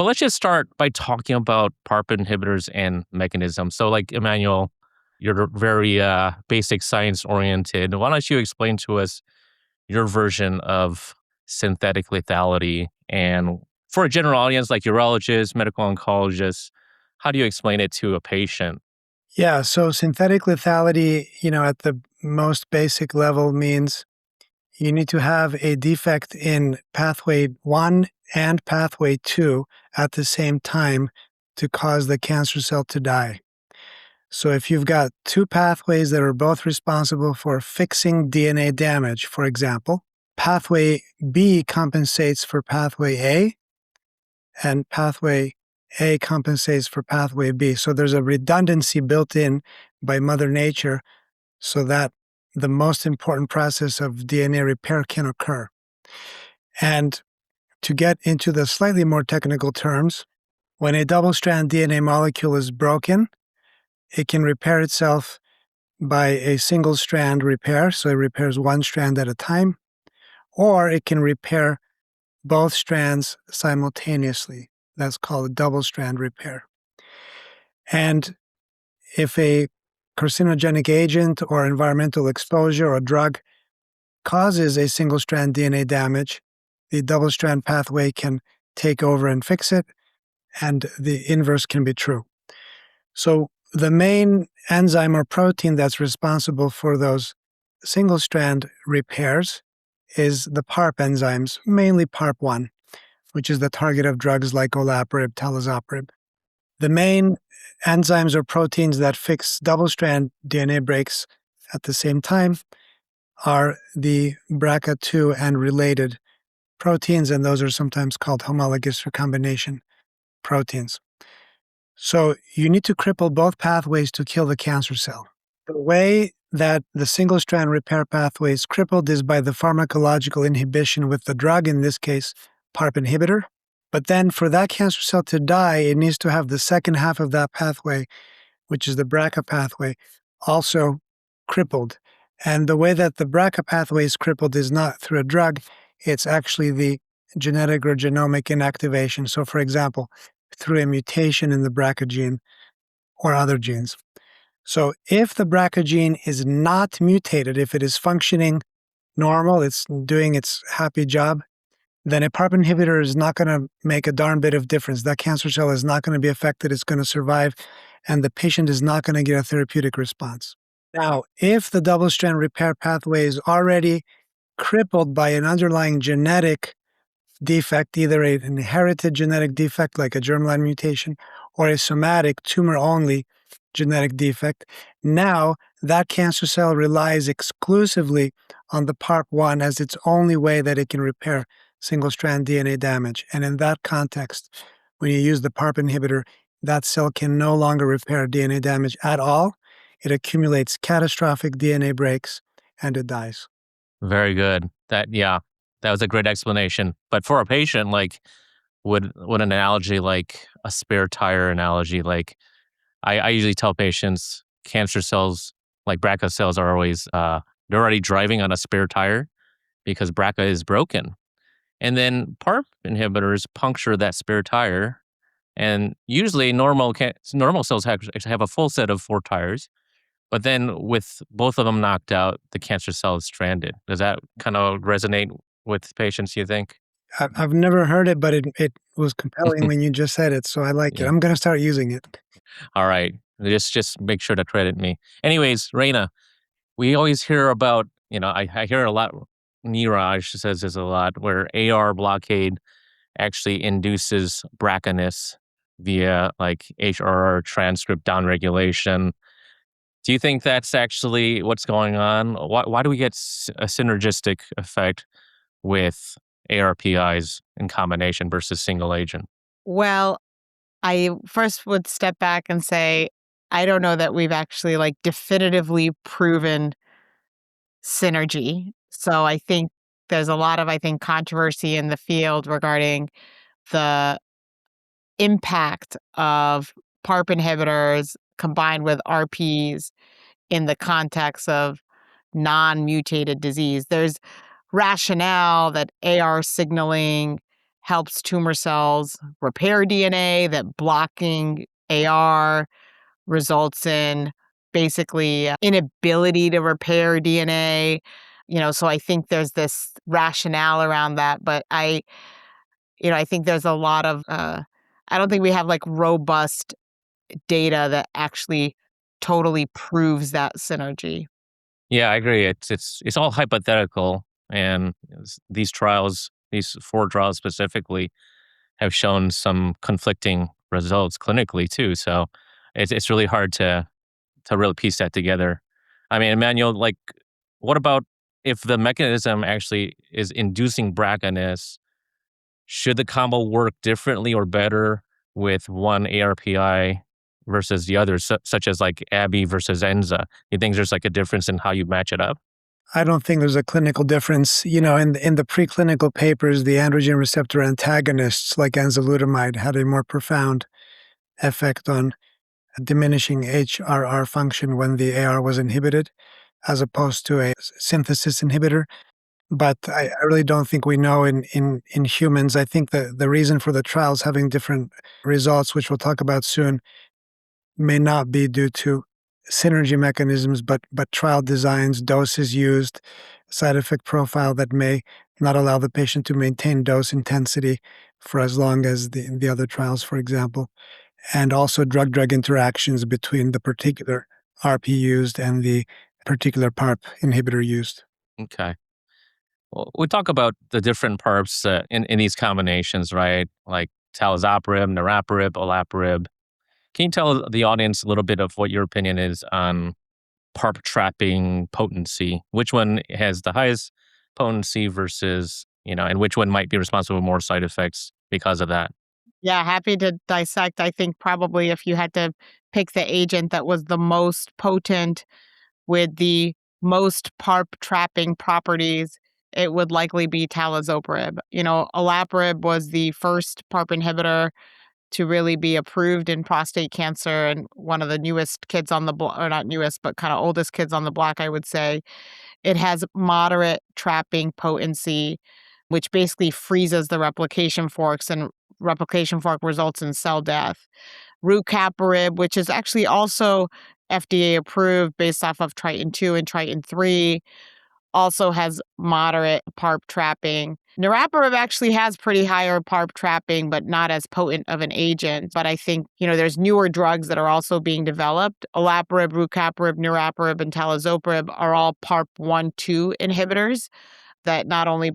But let's just start by talking about PARP inhibitors and mechanisms. So like Emmanuel, you're very basic science oriented. Why don't you explain to us your version of synthetic lethality? And for a general audience like urologists, medical oncologists, how do you explain it to a patient? Yeah, so synthetic lethality, at the most basic level means you need to have a defect in pathway 1 and pathway 2 at the same time to cause the cancer cell to die. So if you've got two pathways that are both responsible for fixing DNA damage, for example, pathway B compensates for pathway A, and pathway A compensates for pathway B. So there's a redundancy built in by Mother Nature so that the most important process of DNA repair can occur. And to get into the slightly more technical terms, when a double-strand DNA molecule is broken, it can repair itself by a single-strand repair, so it repairs one strand at a time, or it can repair both strands simultaneously. That's called a double-strand repair. And if a carcinogenic agent or environmental exposure or drug causes a single-strand DNA damage, the double-strand pathway can take over and fix it, and the inverse can be true. So the main enzyme or protein that's responsible for those single-strand repairs is the PARP enzymes, mainly PARP1, which is the target of drugs like olaparib, talazoparib. The main enzymes or proteins that fix double-strand DNA breaks at the same time are the BRCA2 and related proteins, and those are sometimes called homologous recombination proteins. So you need to cripple both pathways to kill the cancer cell. The way that the single-strand repair pathway is crippled is by the pharmacological inhibition with the drug, in this case, PARP inhibitor. But then for that cancer cell to die, it needs to have the second half of that pathway, which is the BRCA pathway, also crippled. And the way that the BRCA pathway is crippled is not through a drug, it's actually the genetic or genomic inactivation. So for example, through a mutation in the BRCA gene or other genes. So if the BRCA gene is not mutated, if it is functioning normal, it's doing its happy job, then a PARP inhibitor is not going to make a darn bit of difference. That cancer cell is not going to be affected, it's going to survive, and the patient is not going to get a therapeutic response. Now, if the double-strand repair pathway is already crippled by an underlying genetic defect, either an inherited genetic defect like a germline mutation or a somatic tumor-only genetic defect, now that cancer cell relies exclusively on the PARP1 as its only way that it can repair single-strand DNA damage. And in that context, when you use the PARP inhibitor, that cell can no longer repair DNA damage at all. It accumulates catastrophic DNA breaks and it dies. Very good. That was a great explanation. But for a patient, like would an analogy like a spare tire analogy, like I usually tell patients cancer cells, like BRCA cells are always, they're already driving on a spare tire because BRCA is broken. And then PARP inhibitors puncture that spare tire. And usually normal cells have a full set of 4 tires. But then with both of them knocked out, the cancer cell is stranded. Does that kind of resonate with patients, you think? I've never heard it, but it was compelling when you just said it, so I like it. Yeah. I'm going to start using it. All right. Just make sure to credit me. Anyways, Reina, we always hear about, I hear a lot, Neeraj says this a lot, where AR blockade actually induces BRCA-ness via like HRR transcript downregulation. Do you think that's actually what's going on? Why do we get a synergistic effect with ARPIs in combination versus single agent? Well, I first would step back and say, I don't know that we've actually definitively proven synergy. So I think there's a lot of, controversy in the field regarding the impact of PARP inhibitors combined with RPs in the context of non-mutated disease. There's rationale that AR signaling helps tumor cells repair DNA, that blocking AR results in basically inability to repair DNA. So I think there's this rationale around that, but I think there's a lot of, I don't think we have like robust data that actually totally proves that synergy. Yeah, I agree. It's all hypothetical, and these trials, these 4 trials specifically, have shown some conflicting results clinically too. So it's really hard to really piece that together. I mean, Emmanuel, like, what about if the mechanism actually is inducing BRCA? Should the combo work differently or better with one ARPI versus the other, such as like Abby versus Enza? You think there's like a difference in how you match it up? I don't think there's a clinical difference. In the preclinical papers, the androgen receptor antagonists like enzalutamide had a more profound effect on diminishing HRR function when the AR was inhibited, as opposed to a synthesis inhibitor. But I really don't think we know in humans. I think that the reason for the trials having different results, which we'll talk about soon, may not be due to synergy mechanisms, but trial designs, doses used, side effect profile that may not allow the patient to maintain dose intensity for as long as the other trials, for example, and also drug-drug interactions between the particular RP used and the particular PARP inhibitor used. Okay. Well, we talk about the different PARPs in these combinations, right? Like talazoparib, niraparib, olaparib. Can you tell the audience a little bit of what your opinion is on PARP trapping potency? Which one has the highest potency versus, and which one might be responsible for more side effects because of that? Yeah, happy to dissect. I think probably if you had to pick the agent that was the most potent with the most PARP trapping properties, it would likely be talazoparib. Olaparib was the first PARP inhibitor to really be approved in prostate cancer, and one of the newest kids on the block, or not newest, but kind of oldest kids on the block, I would say. It has moderate trapping potency, which basically freezes the replication forks, and replication fork results in cell death. Rucaparib, which is actually also FDA approved based off of Triton 2 and Triton 3, also has moderate PARP trapping. Niraparib actually has pretty higher PARP trapping, but not as potent of an agent. But I think, there's newer drugs that are also being developed. Olaparib, rucaparib, niraparib, and talazoparib are all PARP 1-2 inhibitors that not only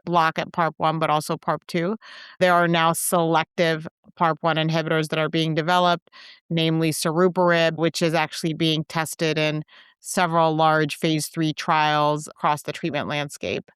block at PARP 1, but also PARP 2. There are now selective PARP 1 inhibitors that are being developed, namely saruparib, which is actually being tested in several large phase 3 trials across the treatment landscape.